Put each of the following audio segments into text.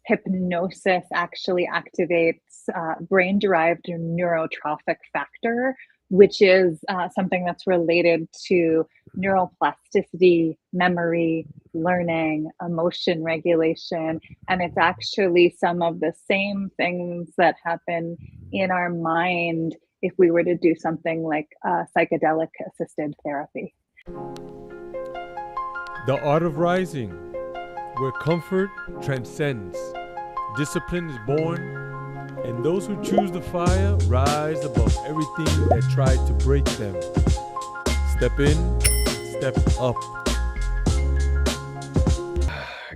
hypnosis actually activates brain-derived neurotrophic factor, which is something that's related to neuroplasticity, memory, learning, emotion regulation. And it's actually some of the same things that happen in our mind if we were to do something like psychedelic assisted therapy. The Art of Rising, where comfort transcends, discipline is born, and those who choose the fire rise above everything that tried to break them. Step in, step up.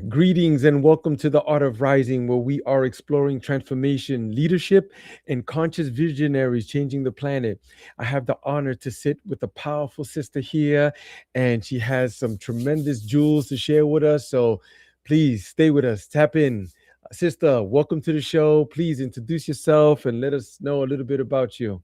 Greetings and welcome to the Art of Rising, where we are exploring transformation, leadership, and conscious visionaries changing the planet. I have the honor to sit with a powerful sister here, and she has some tremendous jewels to share with us. So please stay with us, tap in. Sister, welcome to the show. Please introduce yourself and let us know a little bit about you.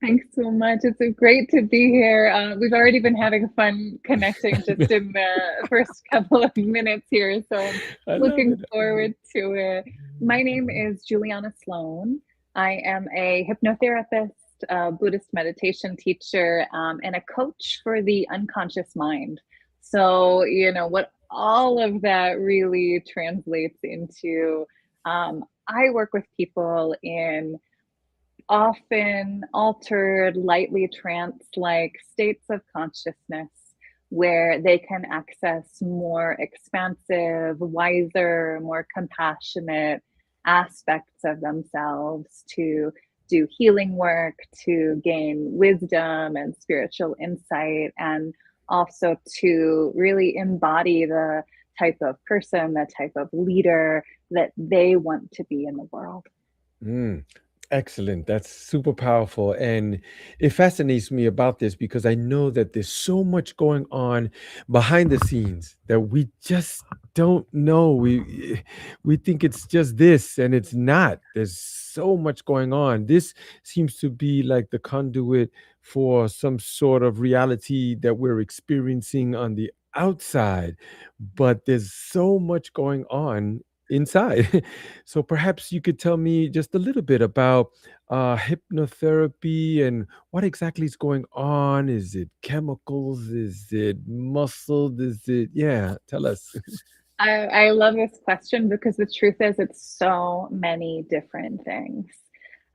Thanks so much. It's great to be here. We've already been having fun connecting just in the first couple of minutes here, so I'm looking forward to it. My name is Juliana Sloane. I am a hypnotherapist, a Buddhist meditation teacher, and a coach for the unconscious mind. So, what all of that really translates into, I work with people in often altered, lightly trance-like states of consciousness where they can access more expansive, wiser, more compassionate aspects of themselves to do healing work, to gain wisdom and spiritual insight, and also to really embody the type of person, the type of leader that they want to be in the world. Excellent. That's super powerful. And it fascinates me about this because I know that there's so much going on behind the scenes that we just don't know. We think it's just this, and it's not. There's so much going on. This seems to be like the conduit for some sort of reality that we're experiencing on the outside, but there's so much going on inside. So perhaps you could tell me just a little bit about hypnotherapy and what exactly is going on. Is it chemicals? Is it muscle? Yeah, tell us. I love this question because the truth is it's so many different things.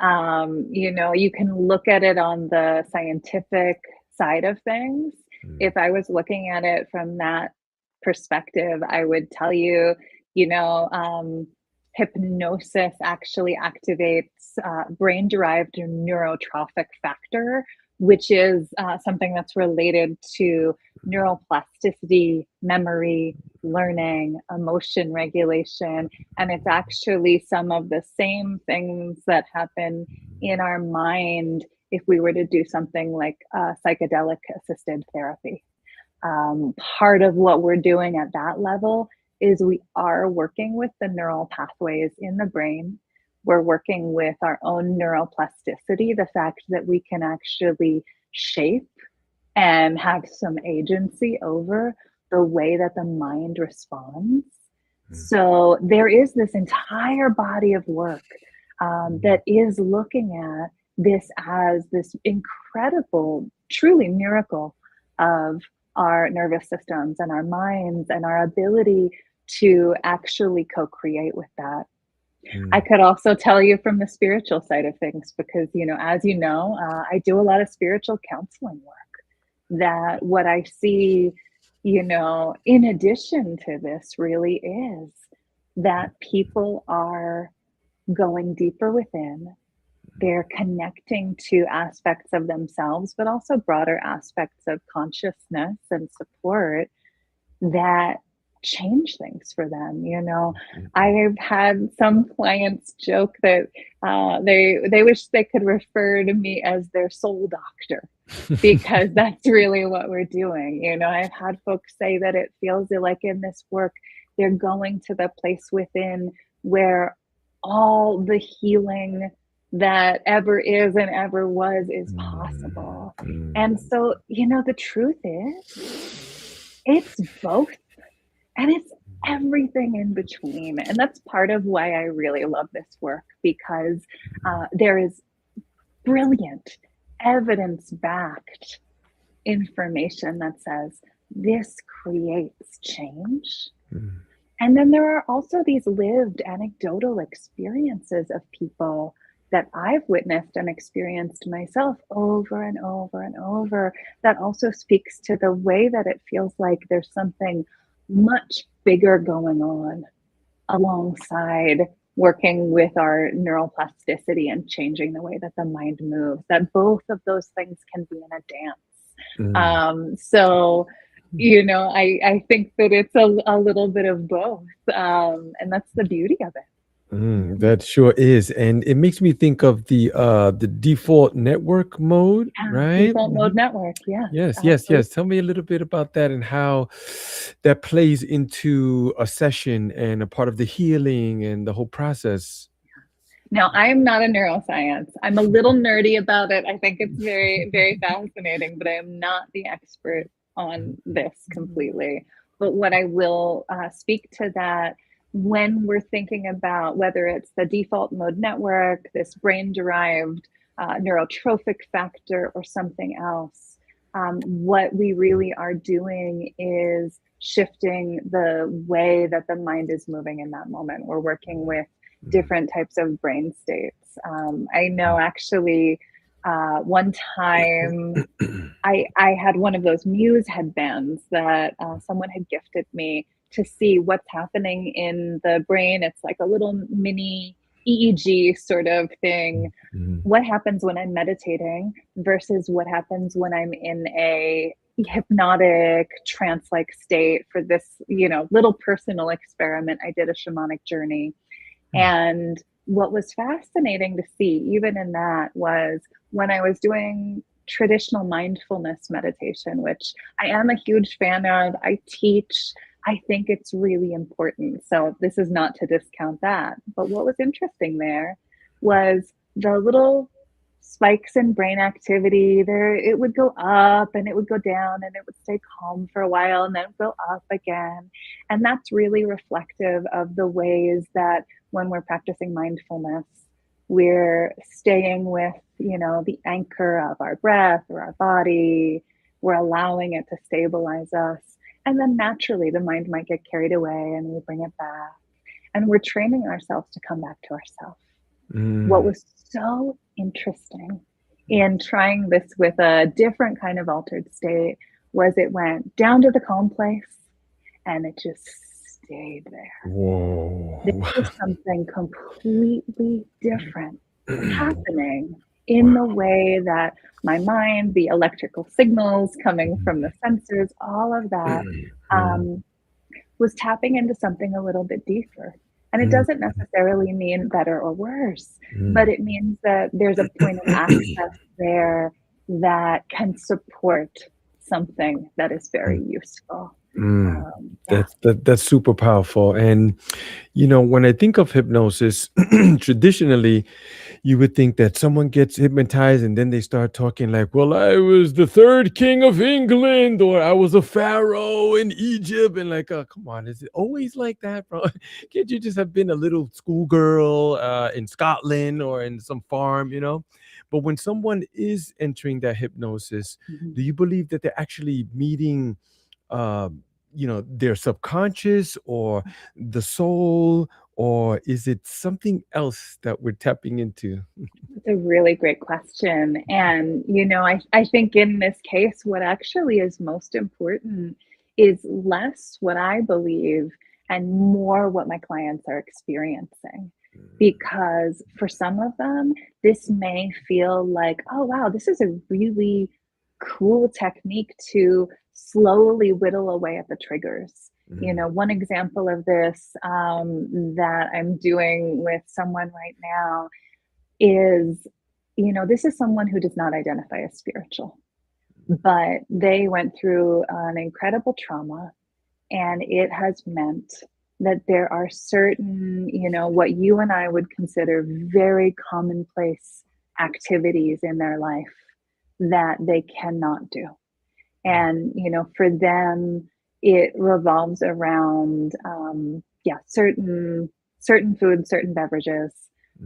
You can look at it on the scientific side of things. If I was looking at it from that perspective, I would tell you, hypnosis actually activates brain-derived neurotrophic factor, which is something that's related to neuroplasticity, memory, learning, emotion regulation. And it's actually some of the same things that happen in our mind if we were to do something like psychedelic assisted therapy. Part of what we're doing at that level is we are working with the neural pathways in the brain. We're working with our own neuroplasticity, the fact that we can actually shape and have some agency over the way that the mind responds. So there is this entire body of work that is looking at this as this incredible, truly miracle of our nervous systems and our minds and our ability to actually co-create with that. I could also tell you from the spiritual side of things, because, as you know, I do a lot of spiritual counseling work, that what I see, in addition to this really is that people are going deeper within. They're connecting to aspects of themselves, but also broader aspects of consciousness and support that change things for them. I've had some clients joke that they wish they could refer to me as their soul doctor, because that's really what we're doing. I've had folks say that it feels like in this work, they're going to the place within where all the healing that ever is and ever was is possible. And so, the truth is, it's both. And it's everything in between. And that's part of why I really love this work, because there is brilliant, evidence backed information that says this creates change. Mm. And then there are also these lived anecdotal experiences of people that I've witnessed and experienced myself over and over and over, that also speaks to the way that it feels like there's something much bigger going on alongside working with our neuroplasticity and changing the way that the mind moves, that both of those things can be in a dance. Mm. So, I think that it's a little bit of both. And that's the beauty of it. That sure is, and it makes me think of the default network mode, Yeah, right? default mode Mhm. network. Yes, Yes, yes, absolutely. yes. Tell me a little bit about that and how that plays into a session and a part of the healing and the whole process. Now, I'm not a neuroscience. I'm a little nerdy about it. I think it's very, very fascinating, but I am not the expert on this completely. But what I will speak to that, when we're thinking about whether it's the default mode network, this brain derived neurotrophic factor, or something else, what we really are doing is shifting the way that the mind is moving in that moment. We're working with different types of brain states. I know actually one time I had one of those Muse headbands that someone had gifted me to see what's happening in the brain. It's like a little mini EEG sort of thing. Mhm. What happens when I'm meditating versus what happens when I'm in a hypnotic trance-like state for this, little personal experiment. I did a shamanic journey, and what was fascinating to see, even in that, was when I was doing traditional mindfulness meditation, which I am a huge fan of, I teach, I think it's really important. So, this is not to discount that. But what was interesting there was the little spikes in brain activity there. It would go up and it would go down and it would stay calm for a while and then go up again. And that's really reflective of the ways that when we're practicing mindfulness, we're staying with, the anchor of our breath or our body. We're allowing it to stabilize us. And then naturally, the mind might get carried away and we bring it back. And we're training ourselves to come back to ourselves. What Mm. was so interesting in trying this with a different kind of altered state was it went down to the calm place and it just stayed there. There Whoa. was something completely different happening in Wow. the way that my mind, the electrical signals coming from the sensors, all of that Mm. um, was tapping into something a little bit deeper. And it Mm. doesn't necessarily mean better or worse, but Mm. it means that there's a point of access there that can support something that is very useful. Mm. Yeah. That's super powerful. And when I think of hypnosis, traditionally, you would think that someone gets hypnotized and then they start talking like, well, I was the third king of England, or I was a pharaoh in Egypt. And like, oh, come on, is it always like that, bro? Can't you just have been a little schoolgirl in Scotland or in some farm? But when someone is entering that hypnosis, Mhm. do you believe that they're actually meeting their subconscious or the soul, or is it something else that we're tapping into? It's a really great question. And, I think in this case, what actually is most important is less what I believe and more what my clients are experiencing. Because for some of them, this may feel like, oh, wow, this is a really cool technique to slowly whittle away at the triggers. Mm. One example of this that I'm doing with someone right now is, this is someone who does not identify as spiritual, but they went through an incredible trauma, and it has meant that there are certain, what you and I would consider very commonplace activities in their life that they cannot do. And, for them, it revolves around, yeah, certain foods, certain beverages,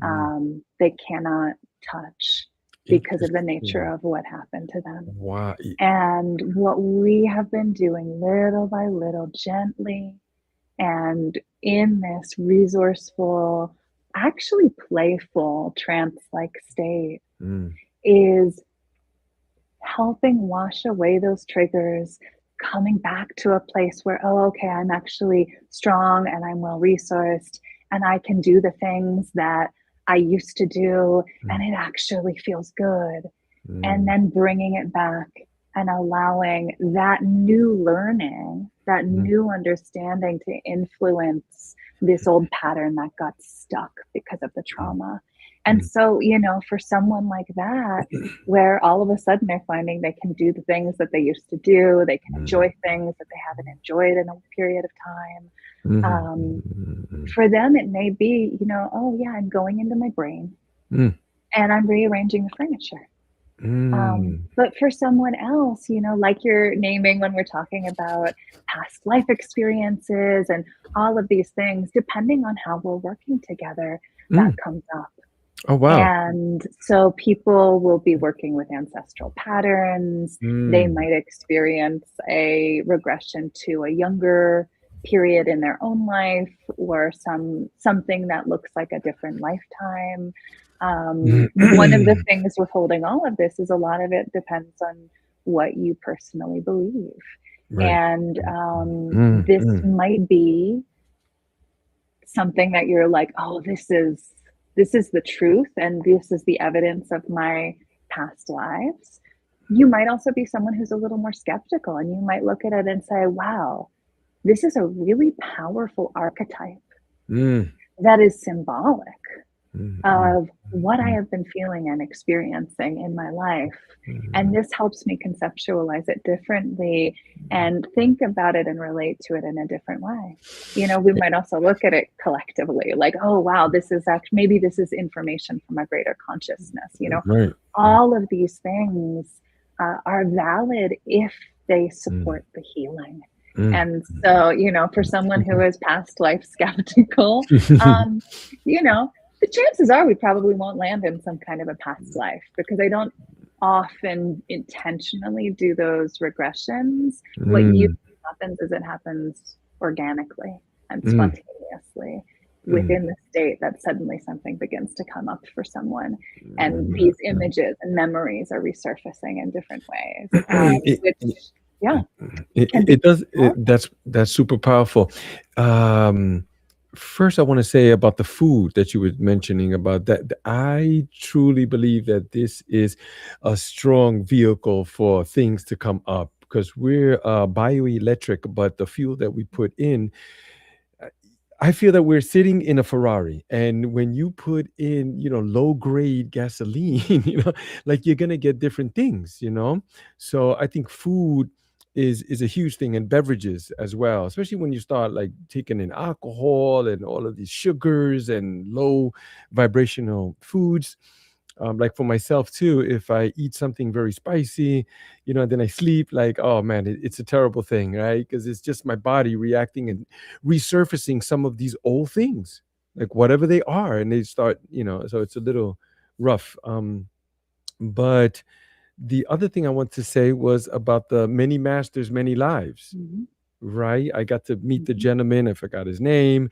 Mm, they cannot touch because of the nature interesting. of what happened to them. Wow. And what we have been doing little by little, gently, and in this resourceful, actually playful, trance-like state, Mm, is helping wash away those triggers, coming back to a place where, oh, okay, I'm actually strong and I'm well resourced and I can do the things that I used to do and mm, it actually feels good. And mm, then bringing it back and allowing that new learning, that mm, new understanding to influence this old pattern that got stuck because of the mm, trauma. And mm. so, for someone like that, where all of a sudden they're finding they can do the things that they used to do, they can Mm, enjoy things that they haven't enjoyed in a period of time. mhm, Um, mm, for them, it may be, oh, yeah, I'm going into my brain mm, and I'm rearranging the furniture. mm, But for someone else, like you're naming when we're talking about past life experiences and all of these things, depending on how we're working together, that mm. comes up. Oh, wow. And so people will be working with ancestral patterns. They Mm, might experience a regression to a younger period in their own life or something that looks like a different lifetime. One of the mm. things with holding all of this is a lot of it depends on what you personally believe. Right. And Mm, this mm, might be something that you're like, oh, this is the truth and this is the evidence of my past lives. You might also be someone who's a little more skeptical and you might look at it and say, wow, this is a really powerful archetype mm, that is symbolic mm, mm, of what I mm, have been feeling and experiencing in my life. And mm, this helps me conceptualize it differently and think about it and relate to it in a different way. We might also look at it collectively like, oh, wow, this is actually, maybe this is information from a greater consciousness. right. All of these things are valid if they Mm, support the healing. mm, And so, for someone who is past life skeptical, um, you know, the chances are we probably won't land in some kind of a past life because I don't often intentionally do those regressions. What usually mm, happens is it happens organically and mm, spontaneously mm, within the state that suddenly something begins to come up for someone. And mm, these mm. images and memories are resurfacing in different ways, It, which, yeah, it, can it be does. powerful. That's super powerful. Um, First, I want to say about the food that you were mentioning about that. I truly believe that this is a strong vehicle for things to come up because we're bioelectric, but the fuel that we put in, I feel that we're sitting in a Ferrari, and when you put in, low grade gasoline, like you're gonna get different things, So I think food is a huge thing, and beverages as well, especially when you start like taking in alcohol and all of these sugars and low vibrational foods. Like for myself too, if I eat something very spicy, then I sleep, like, oh man, it's a terrible thing, right? Because it's just my body reacting and resurfacing some of these old things, like whatever they are, and they start, so it's a little rough. But the other thing I want to say was about the many masters, many lives, Mhm, right? I got to meet the mhm, gentleman. I forgot his name.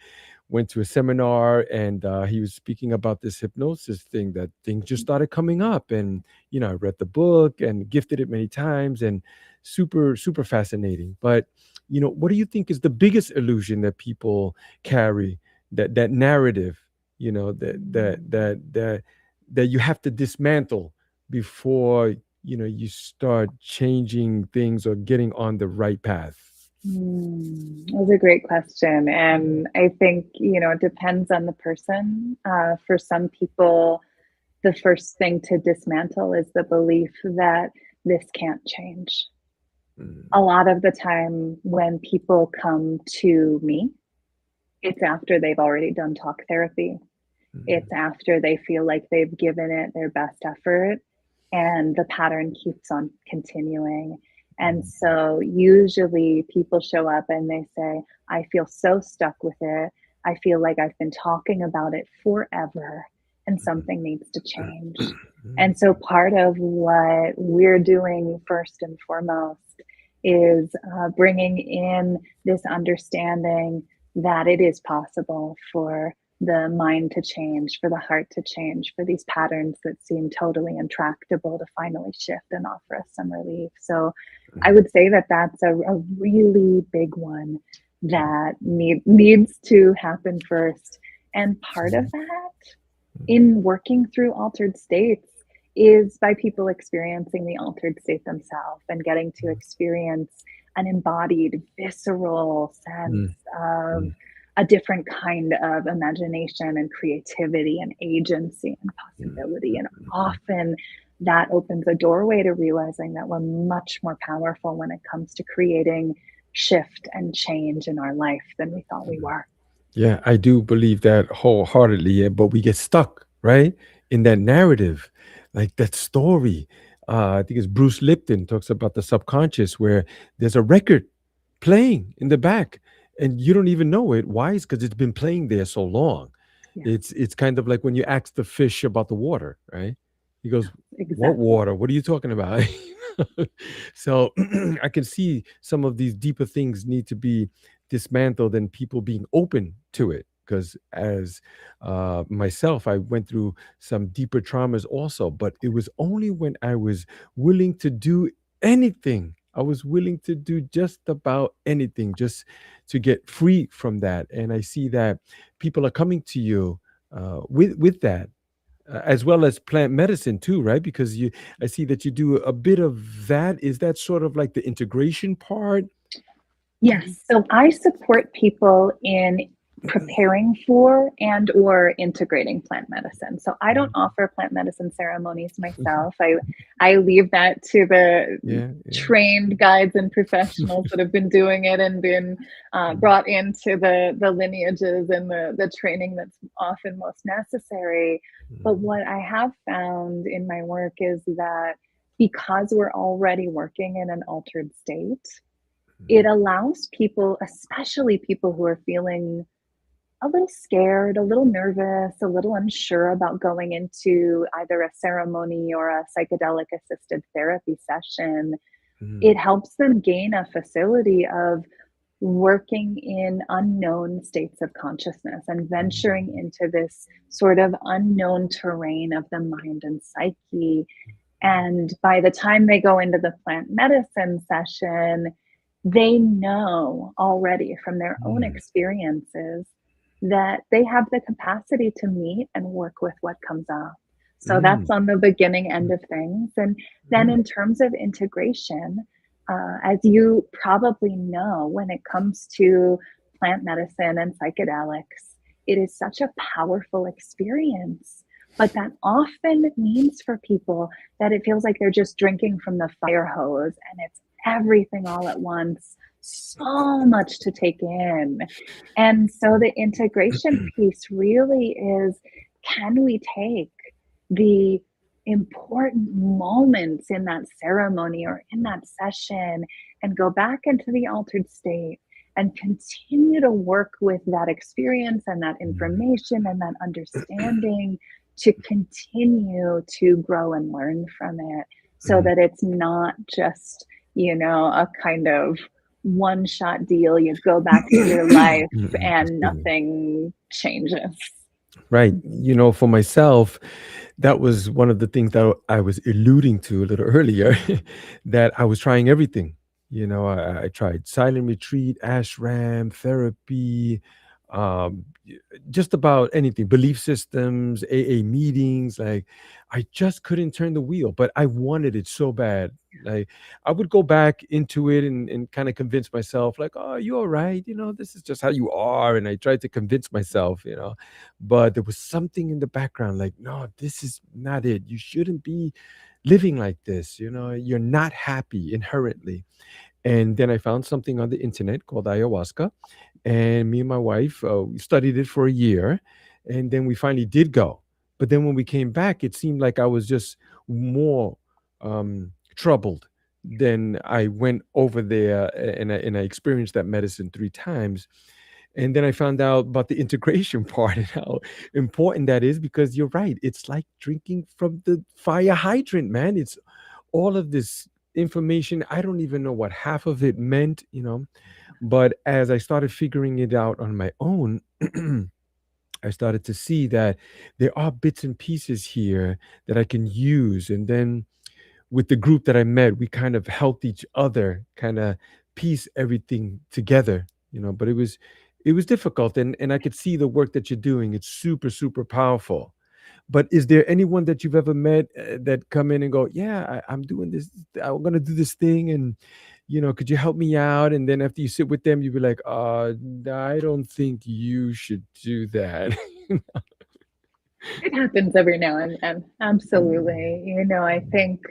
Went to a seminar, and he was speaking about this hypnosis thing. That things just started coming up, and I read the book and gifted it many times, and super super fascinating. But what do you think is the biggest illusion that people carry? That narrative, mhm. that you have to dismantle before you start changing things or getting on the right path. That's a great question. And I think, it depends on the person. For some people, the first thing to dismantle is the belief that this can't change. A Mm, lot of the time when people come to me, it's after they've already done talk therapy. mm, It's after they feel like they've given it their best effort and the pattern keeps on continuing. And so usually people show up and they say, I feel so stuck with it. I feel like I've been talking about it forever and something needs to change. And so part of what we're doing first and foremost is bringing in this understanding that it is possible for the mind to change, for the heart to change, for these patterns that seem totally intractable to finally shift and offer us some relief. So I would say that that's a really big one that needs to happen first. And part of that in working through altered states is by people experiencing the altered state themselves and getting to experience an embodied, visceral sense of a different kind of imagination and creativity and agency and possibility. And often that opens a doorway to realizing that we're much more powerful when it comes to creating shift and change in our life than we thought we were. Yeah, I do believe that wholeheartedly. Yeah, but we get stuck, right, in that narrative, like that story. I think it's Bruce Lipton talks about the subconscious, where there's a record playing in the back, and you don't even know it. Why? It's because it's been playing there so long. Yeah, It's kind of like when you ask the fish about the water, right? He goes, "What exactly. water? What are you talking about?" So I can see some of these deeper things need to be dismantled and people being open to it. Because as myself, I went through some deeper traumas also, but it was only when I was willing to do anything. I was willing to do just about anything just to get free from that. And I see that people are coming to you with that, as well as plant medicine too, right? Because I see that you do a bit of that. Is that sort of like the integration part? Yes. So I support people in preparing for and or integrating plant medicine. So I don't offer plant medicine ceremonies myself. I leave that to the Yeah, yeah. trained guides and professionals that have been doing it and been brought into the lineages and the training that's often most necessary. But what I have found in my work is that because we're already working in an altered state, it allows people, especially people who are feeling a little scared, a little nervous, a little unsure about going into either a ceremony or a psychedelic assisted therapy session, it helps them gain a facility of working in unknown states of consciousness and venturing into this sort of unknown terrain of the mind and psyche. And by the time they go into the plant medicine session, they know already from their own experiences that they have the capacity to meet and work with what comes up. So that's on the beginning end of things. And then in terms of integration, as you probably know, when it comes to plant medicine and psychedelics, it is such a powerful experience. But that often means for people that it feels like they're just drinking from the fire hose and it's everything all at once, so much to take in. And so the integration piece really is, can we take the important moments in that ceremony or in that session and go back into the altered state and continue to work with that experience and that information and that understanding to continue to grow and learn from it so that it's not just, a kind of one shot deal. You go back to your life and Excuse me. nothing changes. Right. For myself, that was one of the things that I was alluding to a little earlier, that I was trying everything. I tried silent retreat, ashram, therapy, just about anything, belief systems, AA meetings. Like, I just couldn't turn the wheel, but I wanted it so bad. Like, I would go back into it and kind of convince myself, like, oh, you're all right. This is just how you are. And I tried to convince myself, but there was something in the background, like, no, this is not it. You shouldn't be living like this. You're not happy inherently. And then I found something on the internet called ayahuasca, and me and my wife, we studied it for a year, and then we finally did go. But then when we came back, it seemed like I was just more troubled. then I went over there and I experienced that medicine 3 times. And then I found out about the integration part and how important that is, because you're right. It's like drinking from the fire hydrant, man. It's all of this information. I don't even know what half of it meant. But as I started figuring it out on my own, I started to see that there are bits and pieces here that I can use. And then with the group that I met, we kind of helped each other kind of piece everything together. But it was difficult, and I could see the work that you're doing. It's super, super powerful. But is there anyone that you've ever met that come in and go, yeah, I'm doing this, I'm gonna do this thing, and could you help me out? And then after you sit with them, you'd be like, I don't think you should do that. It happens every now and then. Absolutely. I think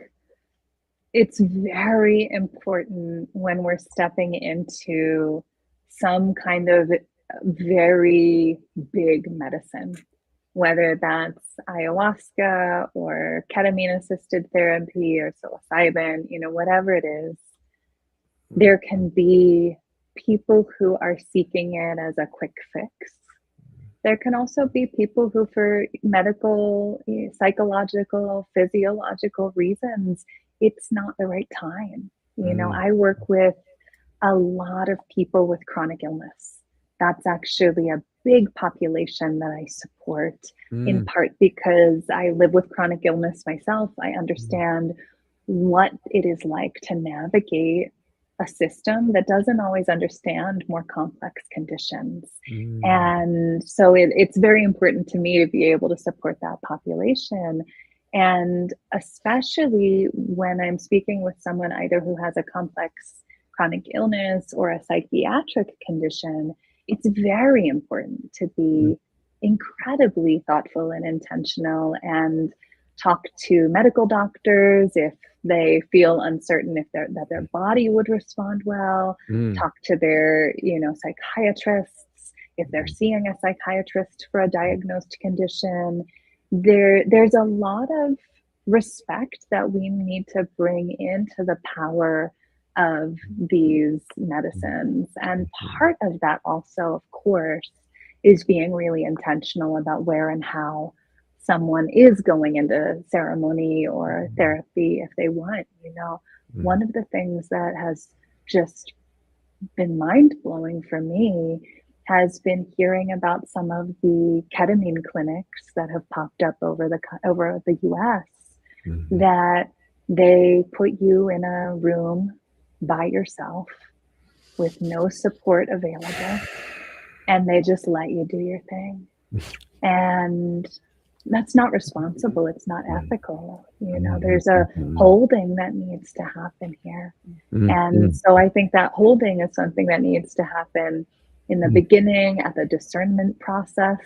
it's very important when we're stepping into some kind of very big medicine, whether that's ayahuasca or ketamine assisted therapy or psilocybin, whatever it is. There can be people who are seeking it as a quick fix. There can also be people who, for medical, psychological, physiological reasons, it's not the right time. Mm, I work with a lot of people with chronic illness. That's actually a big population that I support, in mm, part because I live with chronic illness myself. I mm, understand what it is like to navigate a system that doesn't always understand more complex conditions. mm, And so it's very important to me to be able to support that population. And especially when I'm speaking with someone either who has a complex chronic illness or a psychiatric condition, it's very important to mm, be incredibly thoughtful and intentional and talk to medical doctors if they feel uncertain if that their body would respond well, mm, talk to their psychiatrists if they're mm, seeing a psychiatrist for a diagnosed condition. There's a lot of respect that we need to bring into the power of these medicines. And mm, part of that also, of course, is being really intentional about where and how someone is going into ceremony or therapy if they want. mm, One of the things that has just been mind blowing for me has been hearing about some of the ketamine clinics that have popped up over the US, mhm. that they put you in a room by yourself with no support available, and they just let you do your thing. And that's not responsible. It's not Mm, ethical. mhm, There's a mhm, holding that needs to happen here. mm, And mm, so I think that holding is something that needs to happen in the mm, beginning, at the discernment process,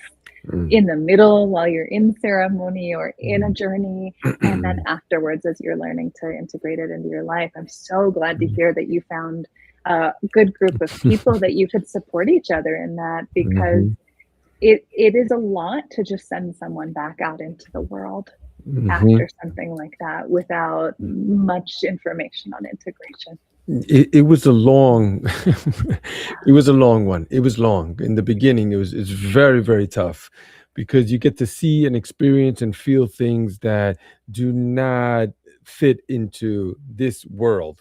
mm, in the middle while you're in ceremony or in a mm. journey, and then afterwards as you're learning to integrate it into your life. I'm so glad to hear that you found a good group of people that you could support each other in that, because Mhm, it is a lot to just send someone back out into the world mhm. after something like that without much information on integration. It was a long it was a long one. It was long. In the beginning, it's very, very tough, because you get to see and experience and feel things that do not fit into this world.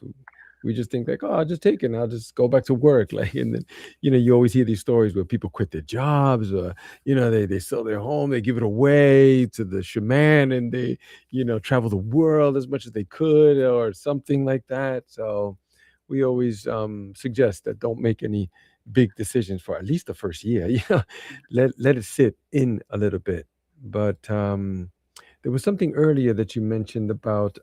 We just think like, oh, I'll just take it and I'll just go back to work. Like, and then, you always hear these stories where people quit their jobs, or, they sell their home, they give it away to the shaman, and they, travel the world as much as they could or something like that. So we always suggest that don't make any big decisions for at least the first year. Let it sit in a little bit. But there was something earlier that you mentioned about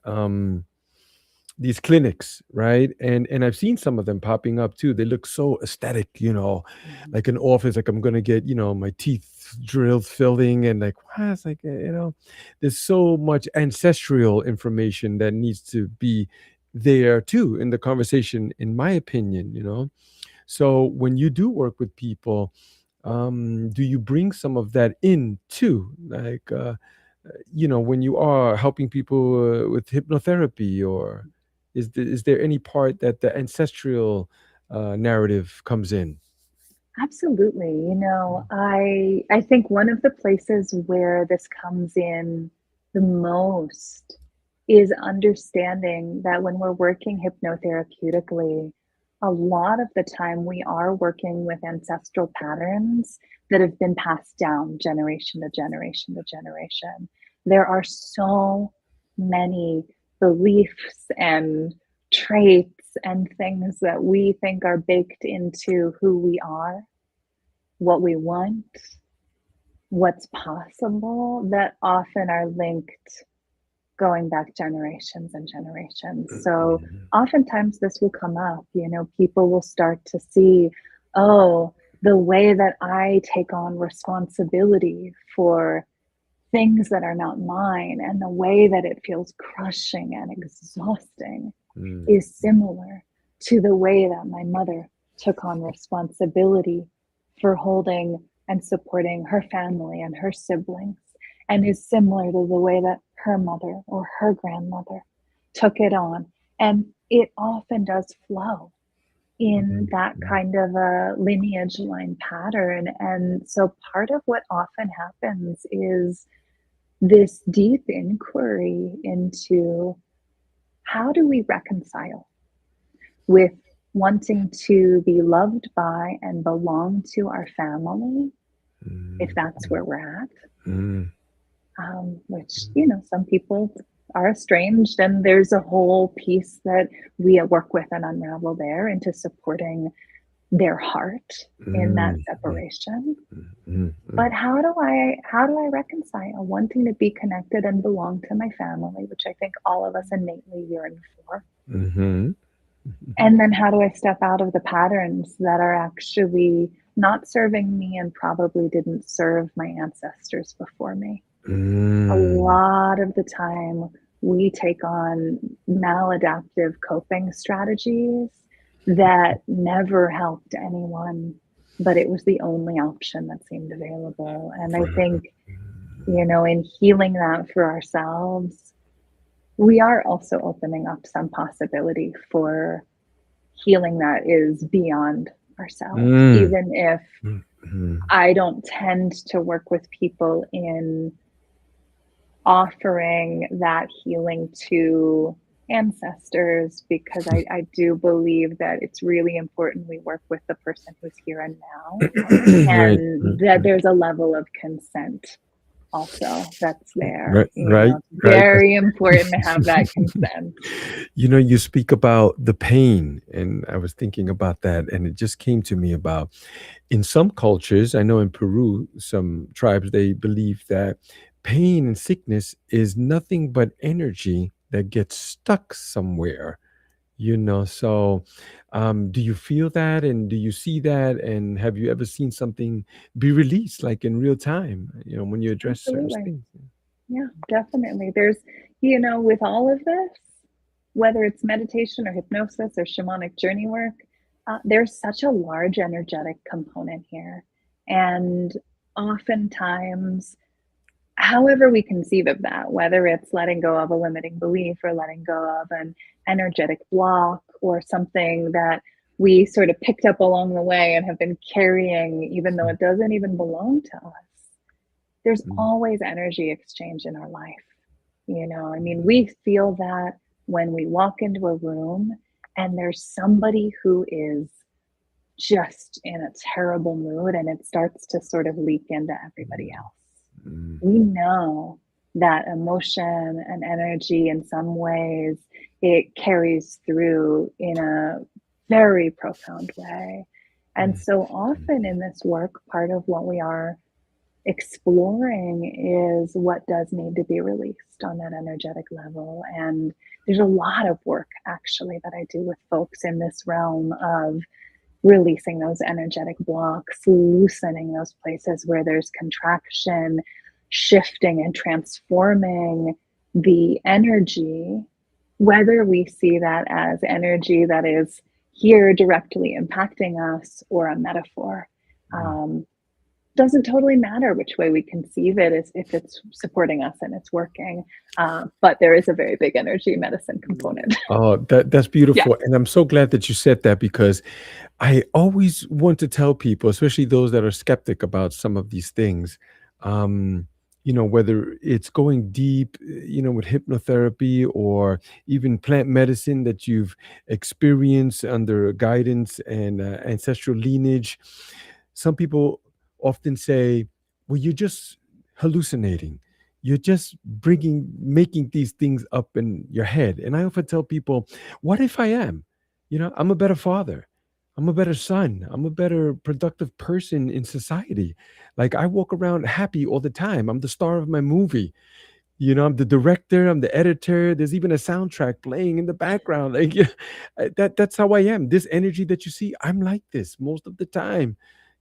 these clinics, right? And I've seen some of them popping up too. They look so aesthetic, like an office, like I'm gonna get, my teeth drilled filling, and like, wow, it's like, there's so much ancestral information that needs to be there too in the conversation, in my opinion. So when you do work with people, do you bring some of that in too? Like, when you are helping people with hypnotherapy, or Is there any part that the ancestral narrative comes in? Absolutely. I think one of the places where this comes in the most is understanding that when we're working hypnotherapeutically, a lot of the time we are working with ancestral patterns that have been passed down generation to generation to generation. There are so many beliefs and traits and things that we think are baked into who we are, what we want, what's possible, that often are linked going back generations and generations. So oftentimes this will come up, people will start to see, oh, the way that I take on responsibility for things that are not mine and the way that it feels crushing and exhausting Mm, is similar to the way that my mother took on responsibility for holding and supporting her family and her siblings, and is similar to the way that her mother or her grandmother took it on. And it often does flow in mm, that mm, kind of a lineage line pattern. And so part of what often happens is this deep inquiry into how do we reconcile with wanting to be loved by and belong to our family, if mm, that's where we're at, mm, which, some people are estranged, and there's a whole piece that we work with and unravel there into supporting their heart in that mm, mm, separation. mm, But mm, how do I reconcile wanting to be connected and belong to my family, which I think all of us innately yearn for? mhm, And then how do I step out of the patterns that are actually not serving me and probably didn't serve my ancestors before me? A mm, lot of the time, we take on maladaptive coping strategies that never helped anyone, but it was the only option that seemed available. And I think, in healing that for ourselves, we are also opening up some possibility for healing that is beyond ourselves, mm, even if mm, mm, I don't tend to work with people in offering that healing to ancestors, because I do believe that it's really important we work with the person who's here and now, right, and that there's a level of consent also that's there. right, right, It's right. very important to have that consent. You speak about the pain, and I was thinking about that, and it just came to me about in some cultures, I know in Peru, some tribes, they believe that pain and sickness is nothing but energy that gets stuck somewhere. So do you feel that, and do you see that, and have you ever seen something be released like in real time, when you address certain Absolutely. things? Yeah, definitely. There's, with all of this, whether it's meditation or hypnosis or shamanic journey work, there's such a large energetic component here. And oftentimes, however we conceive of that, whether it's letting go of a limiting belief or letting go of an energetic block or something that we sort of picked up along the way and have been carrying, even though it doesn't even belong to us, there's Mm, always energy exchange in our life. I mean, we feel that when we walk into a room and there's somebody who is just in a terrible mood and it starts to sort of leak into everybody mm, else. mm, We know that emotion and energy, in some ways, it carries through in a very profound way. And mm, so often in this work, part of what we are exploring is what does need to be released on that energetic level. And there's a lot of work actually that I do with folks in this realm of releasing those energetic blocks, loosening those places where there's contraction, shifting and transforming the energy, whether we see that as energy that is here directly impacting us or a metaphor. mm, Um, doesn't totally matter which way we conceive it, is if it's supporting us and it's working. But there is a very big energy medicine component. Oh, that's Yeah. beautiful, and I'm so glad that you said that because I always want to tell people, especially those that are skeptic about some of these things, um, whether it's going deep, with hypnotherapy or even plant medicine that you've experienced under guidance and ancestral lineage. Some people often say, well, you're just hallucinating. You're just making these things up in your head. And I often tell people, what if I am? I'm a better father. I'm a better son. I'm a better productive person in society. Like I walk around happy all the time. I'm the star of my movie. I'm the director, I'm the editor. There's even a soundtrack playing in the background. Like yeah, that's how I am. This energy that you see, I'm like this most of the time.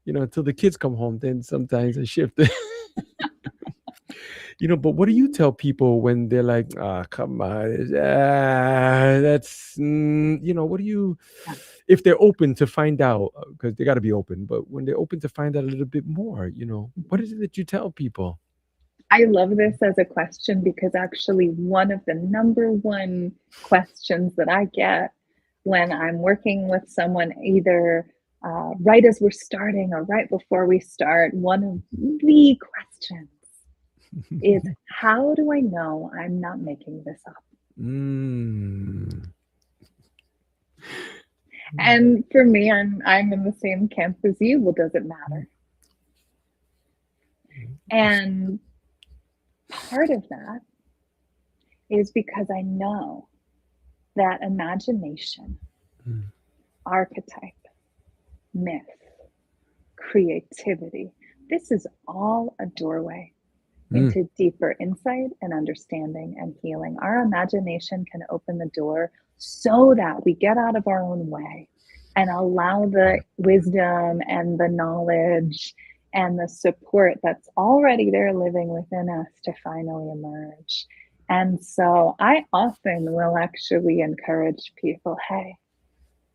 Until the kids come home, then sometimes I shift. But what do you tell people when they're like, "Ah, come on, what do you, if they're open to find out, because they got to be open, but when they're open to find out a little bit more, what is it that you tell people? I love this as a question because actually, one of the number one questions that I get when I'm working with someone, either right as we're starting or right before we start, one of the questions is, how do I know I'm not making this up? Mm. And for me, I'm in the same camp as you. Well, does it matter? And part of that is because I know that imagination, Mm. archetype, myth, creativity, this is all a doorway Mm. into deeper insight and understanding and healing. Our imagination can open the door so that we get out of our own way and allow the wisdom and the knowledge and the support that's already there living within us to finally emerge. And so I often will actually encourage people, hey,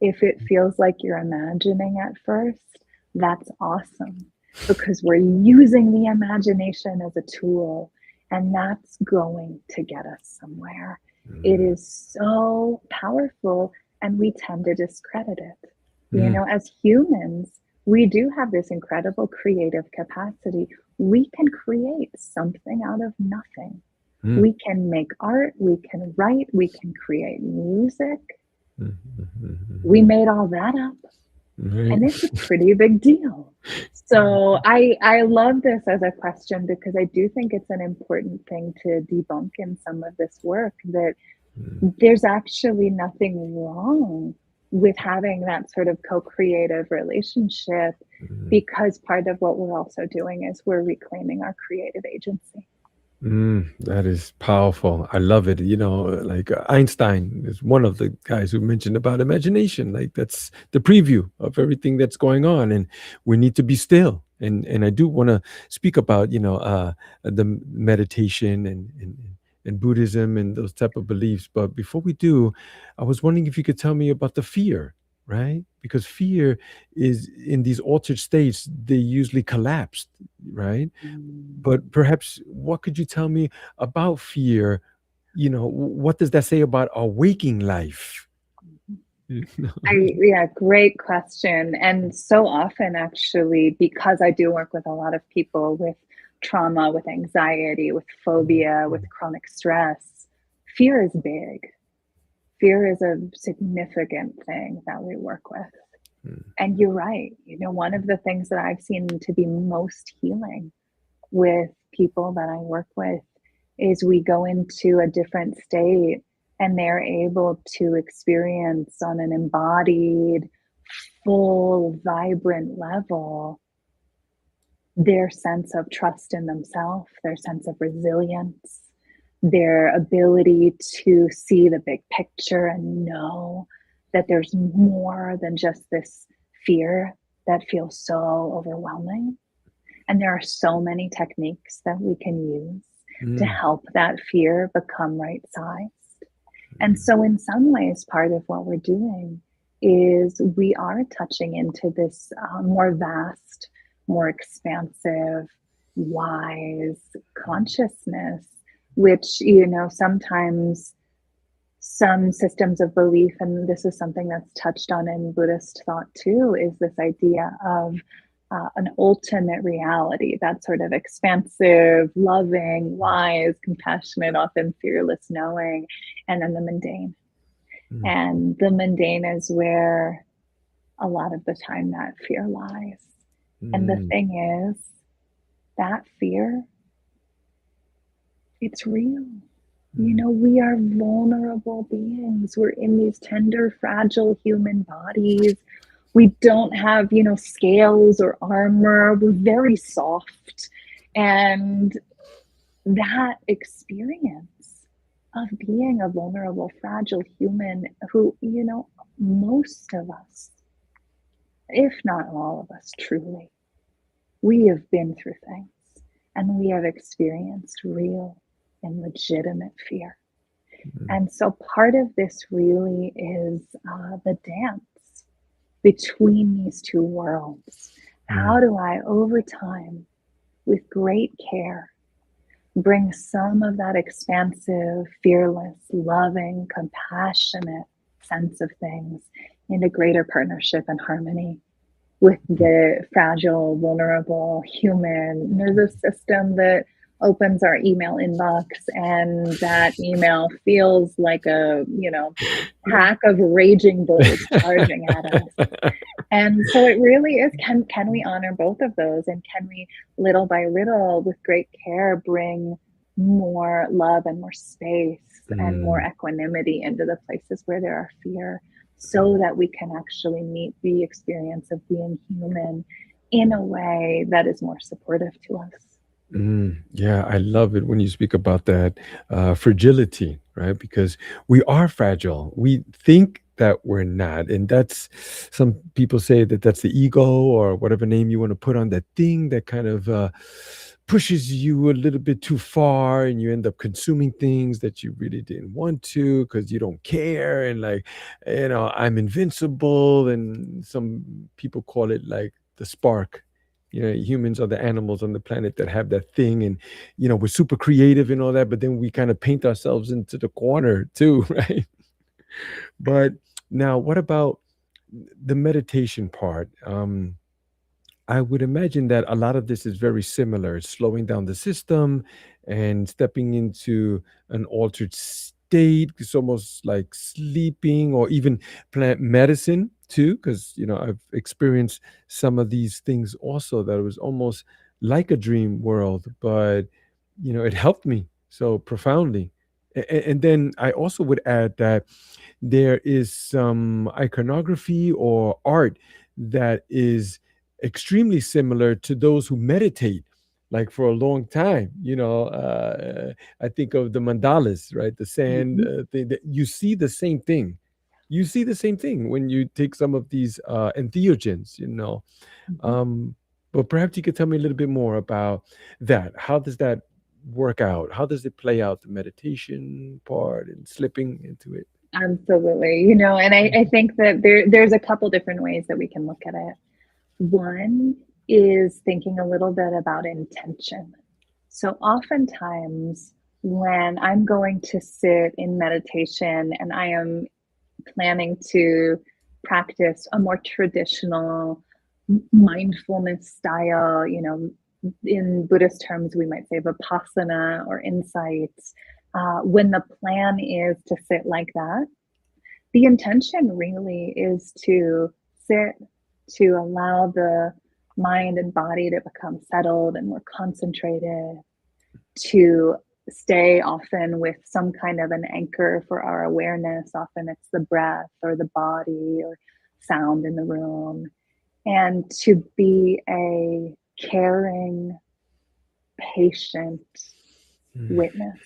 if it feels like you're imagining at first, that's awesome, because we're using the imagination as a tool, and that's going to get us somewhere. It Mm. is so powerful, and we tend to discredit it. Mm. As humans, we do have this incredible creative capacity. We can create something out of nothing. Mm. We can make art, we can write, we can create music. Mm. We Mm. made all that up, Right. and it's a pretty big deal. So I love this as a question because I do think it's an important thing to debunk in some of this work, that Mm. there's actually nothing wrong with having that sort of co-creative relationship, Mm. because part of what we're also doing is we're reclaiming our creative agency. That is powerful. I love it. Like Einstein is one of the guys who mentioned about imagination. Like that's the preview of everything that's going on, and we need to be still. And I do want to speak about the meditation and Buddhism and those type of beliefs. But before we do, I was wondering if you could tell me about the fear, right? Because fear is in these altered states, they usually collapse, right? But perhaps what could you tell me about fear? What does that say about our waking life? You know? Yeah, great question. And so often, actually, because I do work with a lot of people with trauma, with anxiety, with phobia, with chronic stress, fear is big. Fear is a significant thing that we work with. Mm. And you're right. One of the things that I've seen to be most healing with people that I work with is we go into a different state and they're able to experience on an embodied, full, vibrant level their sense of trust in themselves, their sense of resilience, their ability to see the big picture and know that there's more than just this fear that feels so overwhelming. And there are so many techniques that we can use to Mm. help that fear become right sized. And so, in some ways, part of what we're doing is we are touching into this more vast more expansive, wise consciousness, which, sometimes some systems of belief, and this is something that's touched on in Buddhist thought too, is this idea of an ultimate reality, that sort of expansive, loving, wise, compassionate, often fearless knowing, and then the mundane. Mm, And the mundane is where a lot of the time that fear lies. And the mm, thing is, that fear, it's real. mm, We are vulnerable beings. We're in these tender, fragile human bodies. We don't have, scales or armor. We're very soft. And that experience of being a vulnerable, fragile human who, most of us, if not all of us, truly, we have been through things and we have experienced real and legitimate fear. mm, And so part of this really is the dance between these two worlds. How mm, do I, over time, with great care, bring some of that expansive, fearless, loving, compassionate sense of things into greater partnership and harmony with mm. the fragile, vulnerable human nervous system that opens our email inbox, and that email feels like a, pack of raging bulls charging at us. And so it really is, can we honor both of those, and can we little by little with great care bring more love and more space and more Mm. equanimity into the places where there are fear, so that we can actually meet the experience of being human in a way that is more supportive to us. Yeah, I love it when you speak about that fragility, right? Because we are fragile. We think that we're not. And that's some people say that that's the ego or whatever name you want to put on that thing that kind of pushes you a little bit too far and you end up consuming things that you really didn't want to because you don't care. And like, I'm invincible. And some people call it like the spark. Humans are the animals on the planet that have that thing, and we're super creative and all that, but then we kind of paint ourselves into the corner too, right? But now, what about the meditation part? I would imagine that a lot of this is very similar, slowing down the system and stepping into an altered state. It's almost like sleeping or even plant medicine too, because I've experienced some of these things also that it was almost like a dream world, but it helped me so profoundly. And then I also would add that there is some iconography or art that is extremely similar to those who meditate like for a long time. I think of the mandalas, right? The sand Mhm, thing, that you see the same thing. You see the same thing when you take some of these entheogens. mhm. um, but perhaps you could tell me a little bit more about that. How does that work out? How does it play out, the meditation part and slipping into it? Absolutely. And I think that there's a couple different ways that we can look at it. One is thinking a little bit about intention. So oftentimes when I'm going to sit in meditation and I am planning to practice a more traditional mindfulness style, in Buddhist terms, we might say vipassana or insights. When the plan is to sit like that, the intention really is to sit, to allow the mind and body to become settled and more concentrated, to stay often with some kind of an anchor for our awareness. Often it's the breath or the body or sound in the room, and to be a caring, patient Mm, witness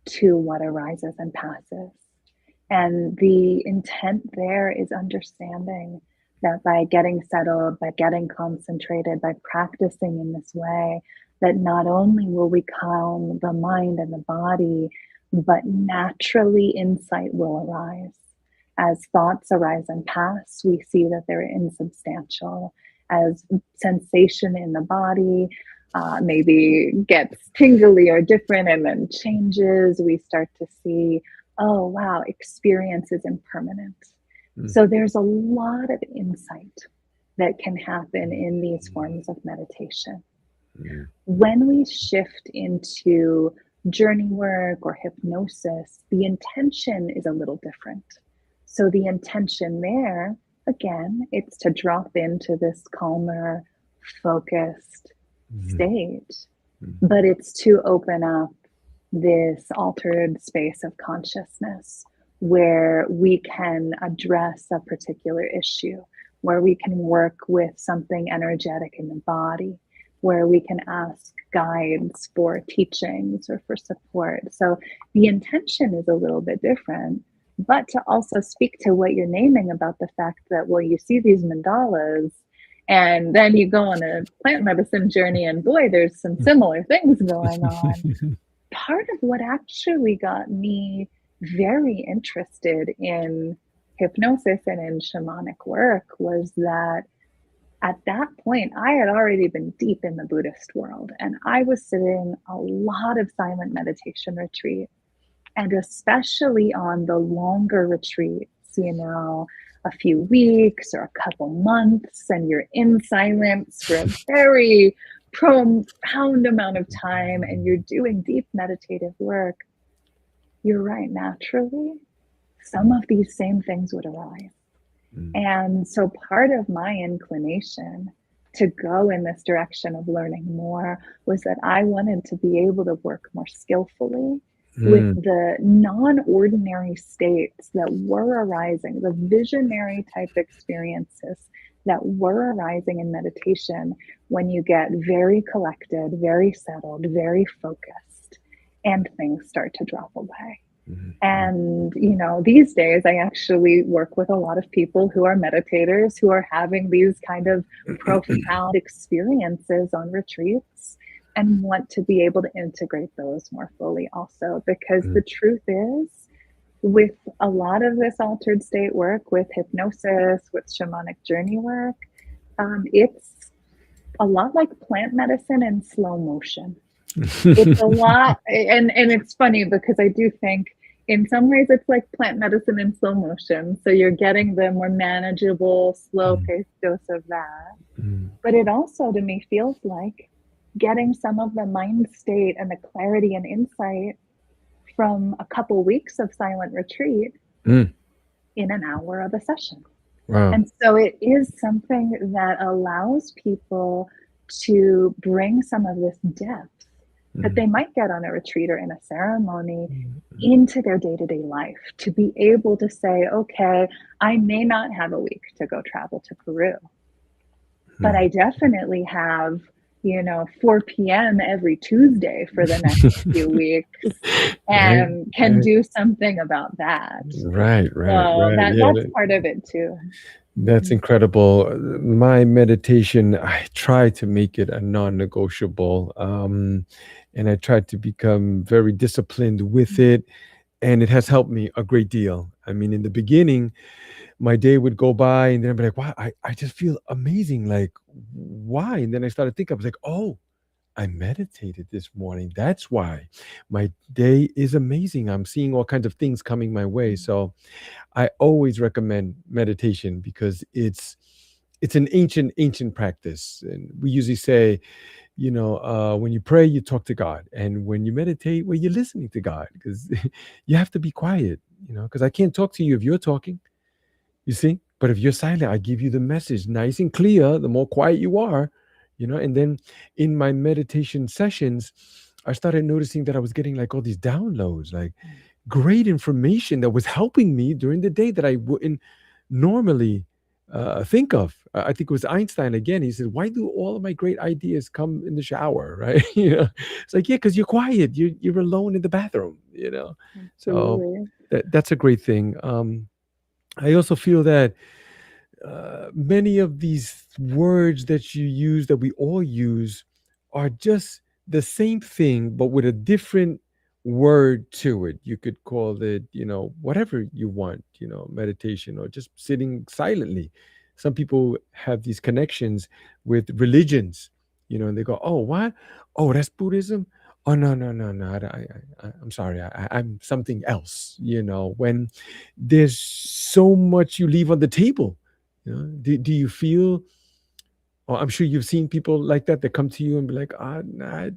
to what arises and passes. And the intent there is understanding that by getting settled, by getting concentrated, by practicing in this way, that not only will we calm the mind and the body, but naturally insight will arise. As thoughts arise and pass, we see that they're insubstantial. as sensation in the body maybe gets tingly or different and then changes, we start to see, oh, wow, experience is impermanent. Mm, So there's a lot of insight that can happen in these forms of meditation. mm, When we shift into journey work or hypnosis, the intention is a little different. So, the intention there, again, it's to drop into this calmer, focused mm, state, mm, but it's to open up this altered space of consciousness where we can address a particular issue, where we can work with something energetic in the body, where we can ask guides for teachings or for support. So the intention is a little bit different. But to also speak to what you're naming about the fact that, well, you see these mandalas and then you go on a plant medicine journey, and boy, there's some similar things going on. Part of what actually got me very interested in hypnosis and in shamanic work was that at that point, I had already been deep in the Buddhist world, and I was sitting a lot of silent meditation retreats, and especially on the longer retreats, a few weeks or a couple months, and you're in silence for a very profound amount of time, and you're doing deep meditative work. You're right, naturally, some of these same things would arise. mm, And so part of my inclination to go in this direction of learning more was that I wanted to be able to work more skillfully with mm, the non-ordinary states that were arising, the visionary type experiences that were arising in meditation when you get very collected, very settled, very focused, and things start to drop away. mm, mm, And, these days I actually work with a lot of people who are meditators who are having these kind of profound experiences on retreats and want to be able to integrate those more fully also. Because mm. the truth is, with a lot of this altered state work, with hypnosis, with shamanic journey work, it's a lot like plant medicine in slow motion. It's a lot, and it's funny because I do think in some ways it's like plant medicine in slow motion. So you're getting the more manageable, slow Mm, paced dose of that. mm, But it also to me feels like getting some of the mind state and the clarity and insight from a couple weeks of silent retreat mm. in an hour of a session. Wow. And so it is something that allows people to bring some of this depth that Mm, they might get on a retreat or in a ceremony mm, mm, into their day-to-day life, to be able to say, okay, I may not have a week to go travel to Peru, but I mm. definitely have 4 p.m. every Tuesday for the next few weeks Right, and can right, do something about that. right, right, So right. that Yeah, that's part of it too. that's incredible. My meditation, I try to make it a non-negotiable, and I try to become very disciplined with it, and it has helped me a great deal. I mean, in the beginning, my day would go by, and then I'd be like, "Wow, I just feel amazing. Like, why?" And then I started thinking, I was like, "Oh, I meditated this morning. That's why my day is amazing. I'm seeing all kinds of things coming my way." So I always recommend meditation because it's an ancient practice, and we usually say, when you pray, you talk to God, and when you meditate, well, you're listening to God because you have to be quiet, because I can't talk to you if you're talking. You see? But if you're silent, I give you the message nice and clear, the more quiet you are, and then in my meditation sessions, I started noticing that I was getting like all these downloads, like great information that was helping me during the day that I wouldn't normally think of. I think it was Einstein again. He said, "Why do all of my great ideas come in the shower?" Right? It's like, yeah, because you're quiet. You're alone in the bathroom. So Absolutely. that's a great thing. I also feel that many of these words that you use, that we all use, are just the same thing, but with a different word to it. You could call it, whatever you want, meditation or just sitting silently. some people have these connections with religions, and they go, "Oh, what? Oh, that's Buddhism? Oh, no, no, no, no. I'm sorry. I'm something else." When there's so much you leave on the table. Do you feel? Oh, I'm sure you've seen people like that come to you and be like, "Ah, nah,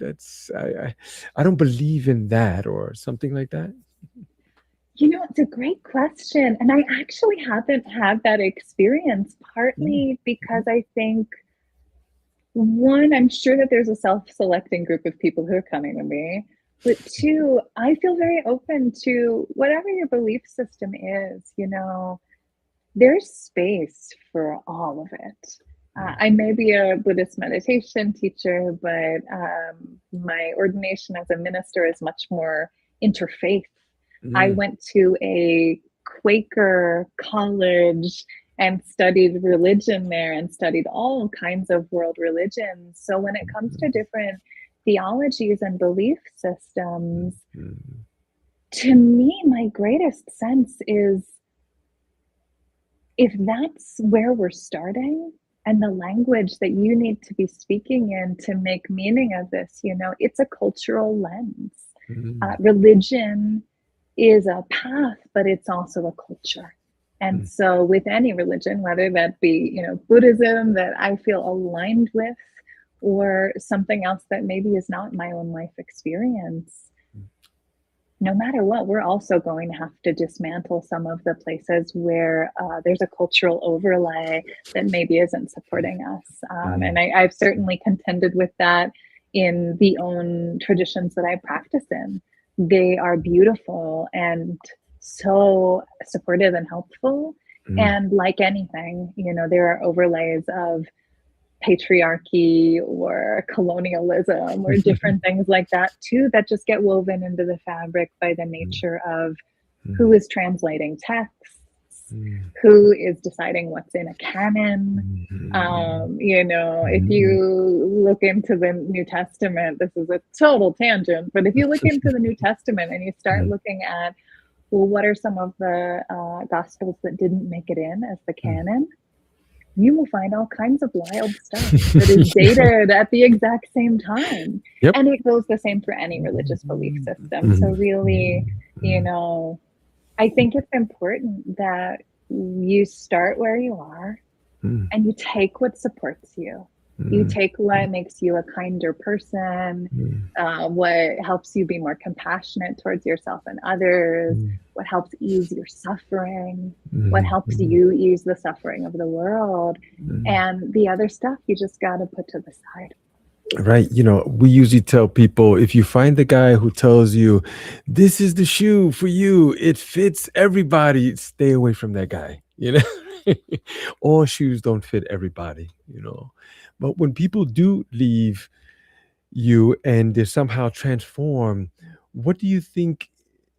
I don't believe in that," or something like that. It's a great question. And I actually haven't had that experience, Mm, partly because I think, one, I'm sure that there's a self-selecting group of people who are coming to me. But two, I feel very open to whatever your belief system is, there's space for all of it. mm, I may be a Buddhist meditation teacher, but my ordination as a minister is much more interfaith. I mm, went to a Quaker college and studied religion there and studied all kinds of world religions. So when it comes to different theologies and belief systems, mm, to me, my greatest sense is, if that's where we're starting and the language that you need to be speaking in to make meaning of this, it's a cultural lens. mm, Religion is a path, but it's also a culture. And mm, so with any religion, whether that be, Buddhism that I feel aligned with, or something else that maybe is not my own life experience, no matter what, we're also going to have to dismantle some of the places where there's a cultural overlay that maybe isn't supporting us. And mm, I've certainly contended with that in the own traditions that I practice in. They are beautiful and so supportive and helpful. mm, And like anything, there are overlays of patriarchy or colonialism or different things like that too, that just get woven into the fabric by the mm, nature of who mm, is translating texts, mm, who is deciding what's in a canon. mm, If mm, you look into the New Testament, this is a total tangent, but if you look into the New Testament and you start mm, looking at, well, what are some of the gospels that didn't make it in as the mm. canon, you will find all kinds of wild stuff that is dated at the exact same time. Yep. And it goes the same for any religious belief system. So, Mhm, really, mhm, I think it's important that you start where you are mhm, and you take what supports you. You mhm, take what makes you a kinder person, mhm, what helps you be more compassionate towards yourself and others, mhm, what helps ease your suffering, what mhm, helps mhm, you ease the suffering of the world. mhm. And the other stuff you just got to put to the side. Right. We usually tell people, if you find the guy who tells you, this is the shoe for you, it fits everybody, stay away from that guy. All shoes don't fit everybody. But when people do leave you and they're somehow transformed, what do you think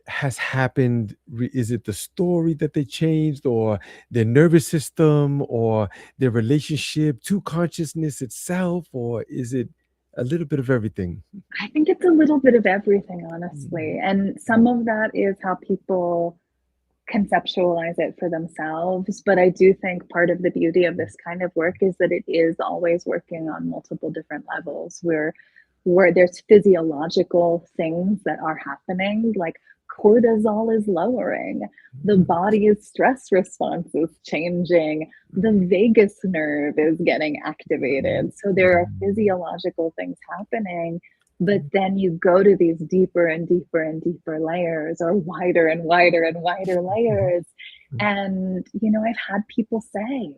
has happened? Is it the story that they changed, or their nervous system, or their relationship to consciousness itself, or is it a little bit of everything? I think it's a little bit of everything, honestly. Mm, And some of that is how people conceptualize it for themselves. But I do think part of the beauty of this kind of work is that it is always working on multiple different levels, where there's physiological things that are happening, like cortisol is lowering, the mm, body's stress response is changing, the vagus nerve is getting activated. So there are physiological things happening. But then you go to these deeper and deeper and deeper layers, or wider and wider and wider layers. And, I've had people say,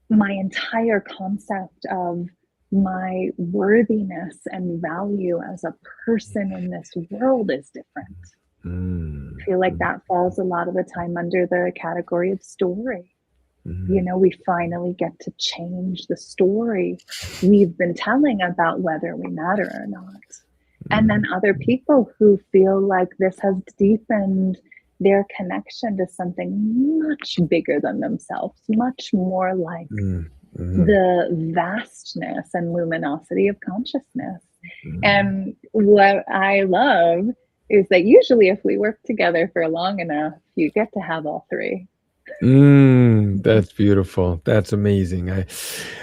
my entire concept of my worthiness and value as a person in this world is different. I mm, feel like mm, that falls a lot of the time under the category of story. mm, We finally get to change the story we've been telling about whether we matter or not. And then other people who feel like this has deepened their connection to something much bigger than themselves, much more like mm, mm, the vastness and luminosity of consciousness. mm, And what I love is that usually, if we work together for long enough, you get to have all three. That's beautiful. That's amazing.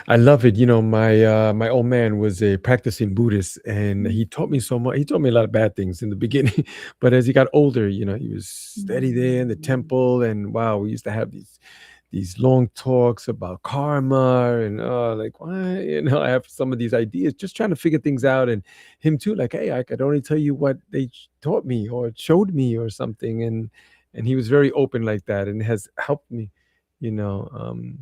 I love it. My old man was a practicing Buddhist, and he taught me so much. He taught me a lot of bad things in the beginning, but as he got older, he was steady there in the temple, and wow, we used to have these long talks about karma and like why I have some of these ideas, just trying to figure things out, and him too, like, hey, I could only tell you what they taught me or showed me or something, and he was very open like that, and has helped me, you know um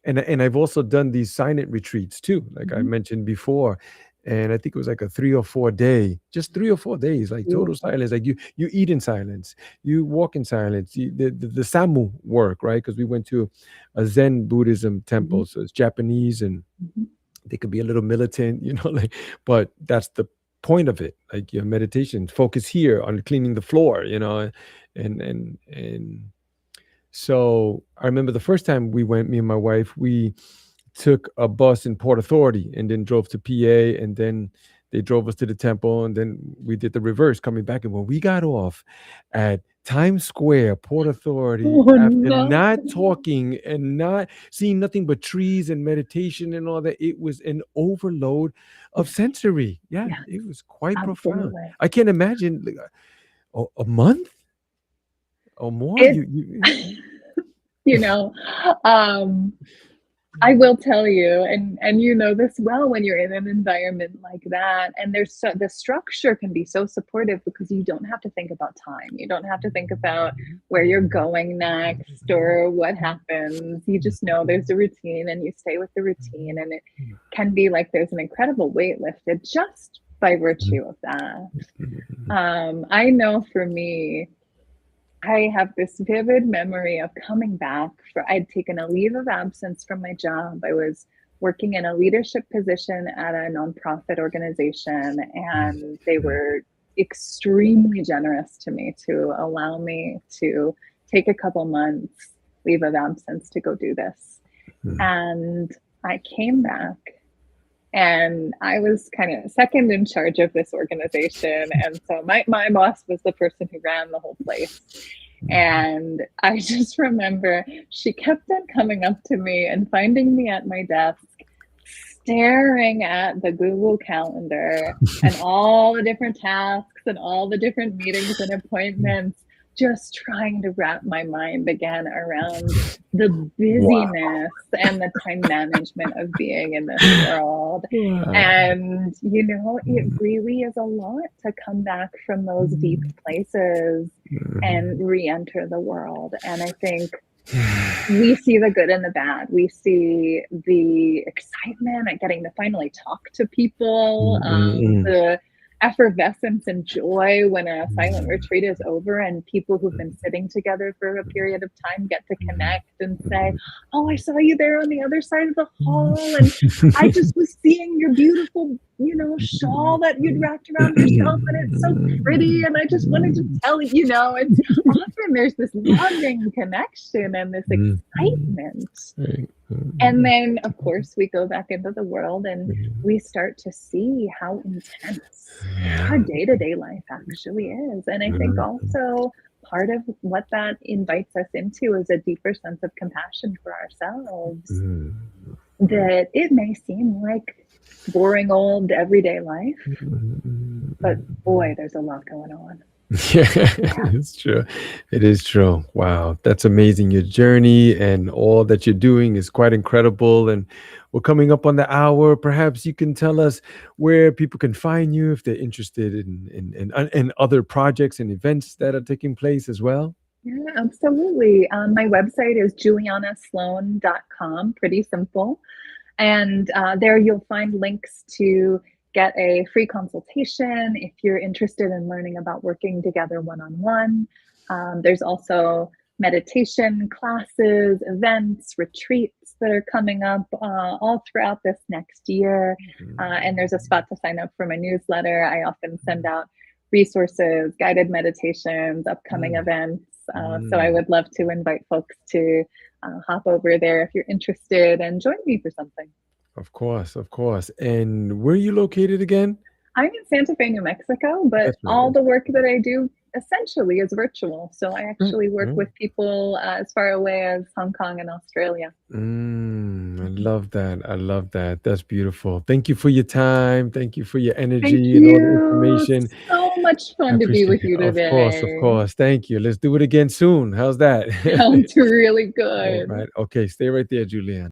and I've also done these silent retreats too, like I Mhm. mentioned before. And I think it was like a 3 or 4 day, just 3 or 4 days, like total Beautiful. silence. Like you eat in silence, you walk in silence. The Samu work, right? Because we went to a Zen Buddhism Mhm. temple, so it's Japanese, and Mhm. they could be a little militant, like, but that's the point of it. Like your meditation, focus here on cleaning the floor, and so I remember the first time we went, me and my wife, we took a bus in Port Authority and then drove to PA, and then they drove us to the temple, and then we did the reverse coming back. And when we got off at Times Square, Port Authority, Oh after no. not talking and not seeing nothing but trees and meditation and all that, it was an overload of sensory. Yeah, Yes, it was quite profound. absolutely. I can't imagine, like, a month or more. It, You you know, um, I will tell you, and you know this well when you're in an environment like that, and the structure can be so supportive because you don't have to think about time. You don't have to think about where you're going next or what happens. You just know there's a routine and you stay with the routine, and it can be like there's an incredible weight lifted just by virtue of that. I know for me, I have this vivid memory of coming back I'd taken a leave of absence from my job. I was working in a leadership position at a nonprofit organization, and they were extremely generous to me to allow me to take a couple months leave of absence to go do this. And I came back, and I was kind of second in charge of this organization. And so my boss was the person who ran the whole place. And I just remember she kept on coming up to me and finding me at my desk, staring at the Google Calendar and all the different tasks and all the different meetings and appointments, just trying to wrap my mind again around the Wow. busyness and the time management of being in this world. Wow. And, it really is a lot to come back from those deep places and re enter the world. And I think we see the good and the bad. We see the excitement at getting to finally talk to people, the effervescence and joy when a silent retreat is over and people who've been sitting together for a period of time get to connect and say, "Oh, I saw you there on the other side of the hall, and I just was seeing your beautiful, shawl that you'd wrapped around yourself, and it's so pretty. And I just wanted to tell you, it's often there's this loving connection and this excitement. Right. And then, of course, we go back into the world and we start to see how intense our Yeah. day to day life actually is. And I think also part of what that invites us into is a deeper sense of compassion for ourselves, that it may seem like boring old everyday life, but boy, there's a lot going on. Yeah, Yeah. it's true. It is true. Wow, that's amazing. Your journey and all that you're doing is quite incredible. And we're coming up on the hour. Perhaps you can tell us where people can find you if they're interested in other projects and events that are taking place as well. Yeah, absolutely. My website is julianasloane.com, pretty simple. And there you'll find links to get a free consultation if you're interested in learning about working together one on one. There's also meditation classes, events, retreats that are coming up all throughout this next year. And there's a spot to sign up for my newsletter. I often send out resources, guided meditations, upcoming Mm, events. So I mm. would love to invite folks to hop over there if you're interested and join me for something. Of course, of course. And where are you located again? I'm in Santa Fe, New Mexico, but That's right. all the work that I do essentially is virtual. So I actually work Mm. with people as far away as Hong Kong and Australia. I Mhm. love that. I love that. That's beautiful. Thank you for your time. Thank you for your Thank energy and all the you. information. So much I fun to be appreciate with it. you Of course, of today. course. Thank you. Let's do it again soon. How's that? Sounds really All good. right. Okay. Stay right there, Julianne.